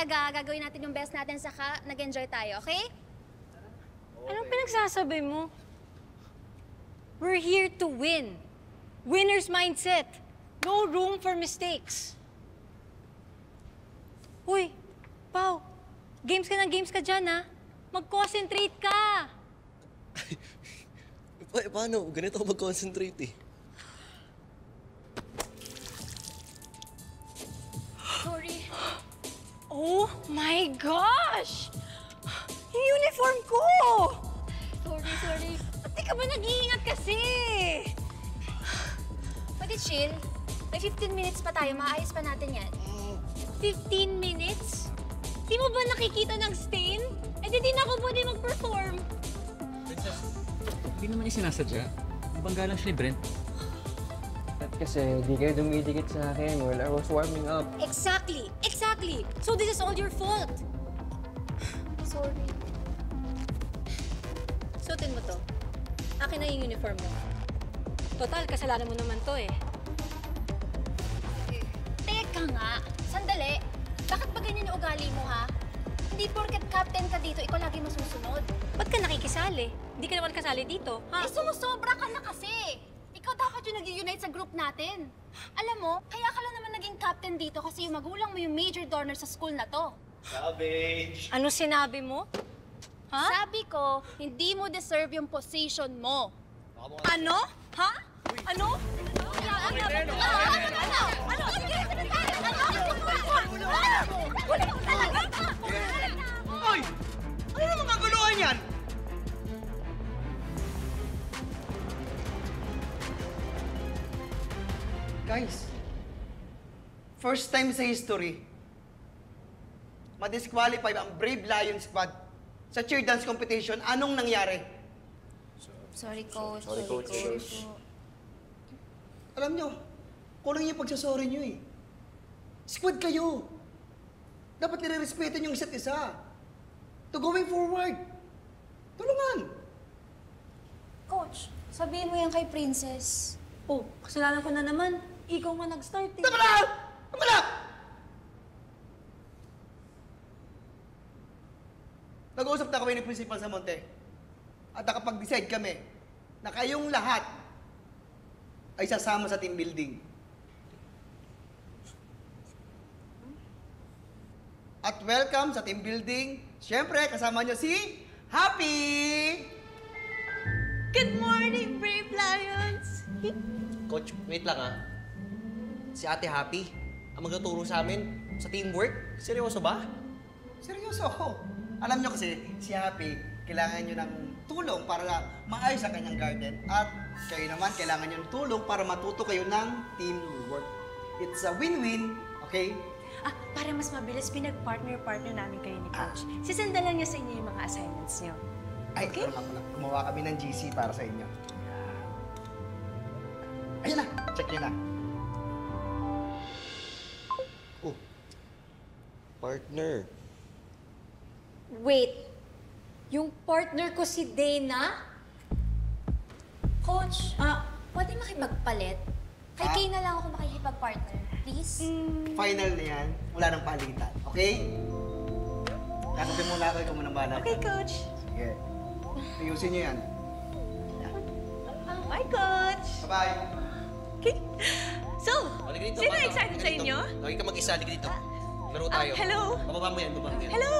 mahalaga, gagawin natin yung best natin, saka nag-enjoy tayo, okay? Anong pinagsasabi mo? We're here to win. Winner's mindset. No room for mistakes. Uy, Pao, games ka dyan, ha? Mag-concentrate ka! Paano? Ganito ako mag-concentrate eh. Sorry. Oh my gosh! Yung uniform ko! Sorry. Ba't di ka ba nag-iingat kasi? Pwede chill. May 15 minutes pa tayo, maayos pa natin yan. 15 minutes? Di mo ba nakikita ng stain? Eh di na ako pwede mag-perform. Princess, hindi naman niya sinasadya. Nabangga lang siya ni Brent. At kasi di kayo dumidikit sa akin while I was warming up. Exactly! So this is all your fault. Sorry. Suotin mo to. Akin na yung uniform mo. Total, kasalanan mo naman to eh. Teka nga, sandali. Bakit ba ganyan yung ugali mo, ha? Hindi porket captain ka dito, ikaw lagi masusunod. Ba't ka nakikisali? Hindi ka naman kasali dito, ha? Eh, sumusobra ka na kasi. Ikaw dapat yung nag-unite sa group natin. Alam mo, kaya ka lang naman naging captain dito kasi yung magulang mo yung major donor sa school na to. Savage! Ano sinabi mo? Ha? Sabi ko, hindi mo deserve yung position mo. Ano? Ha? Ano? Hoy! Ano naman kaguluhan yan? Guys, first time sa history, ma-disqualify ang Brave Lion Squad sa cheer dance competition. Anong nangyari? Sorry, coach. Sorry, coach. Alam nyo, kulang yung pagsasorry nyo eh. Squad kayo. Dapat nire-respeto nyo yung isa't isa. To going forward. Tulungan. Coach, sabihin mo yan kay Princess. Oh, kasalanan ko na naman. Ikaw nga nag-start eh. Tama na! Tama na! Nag-uusap na kami ni Principal sa Monte. At nakapag-decide kami na kayong lahat ay sasama sa team building. At welcome sa team building. Siyempre, kasama nyo si Happy! Good morning, Brave Lions! Coach, wait lang ah. Si Ate Happy, ang magtuturo sa amin sa teamwork. Seryoso ba? Seryoso ako. Alam nyo kasi, si Happy, kailangan nyo ng tulong para maayos ang kanyang garden. At kayo naman, kailangan nyo ng tulong para matuto kayo ng teamwork. It's a win-win, okay? Para mas mabilis, pinag-partner namin kayo ni Coach. Sisandalan niya sa inyo yung mga assignments niyo. Ay, okay? Gumawa kami ng GC para sa inyo. Ayan na, check nyo na. Oh, partner. Wait, yung partner ko si Dana? Coach, pwede makipagpalit? Kay Kay na lang ako makikipag-partner. Please? Final na yan, wala nang palitan, okay? Kakasin muna ako, ikaw munang bahala. Okay, Coach. Sige. Ayusin nyo yan. Bye, Coach. Bye-bye. Okay. So, Halika dito, sino bata. excited Halika sa dito. inyo? Lagi ka mag-isa, halika dito. Laro tayo. Hello. Bababa mo yan, bababa mo yan. Hello!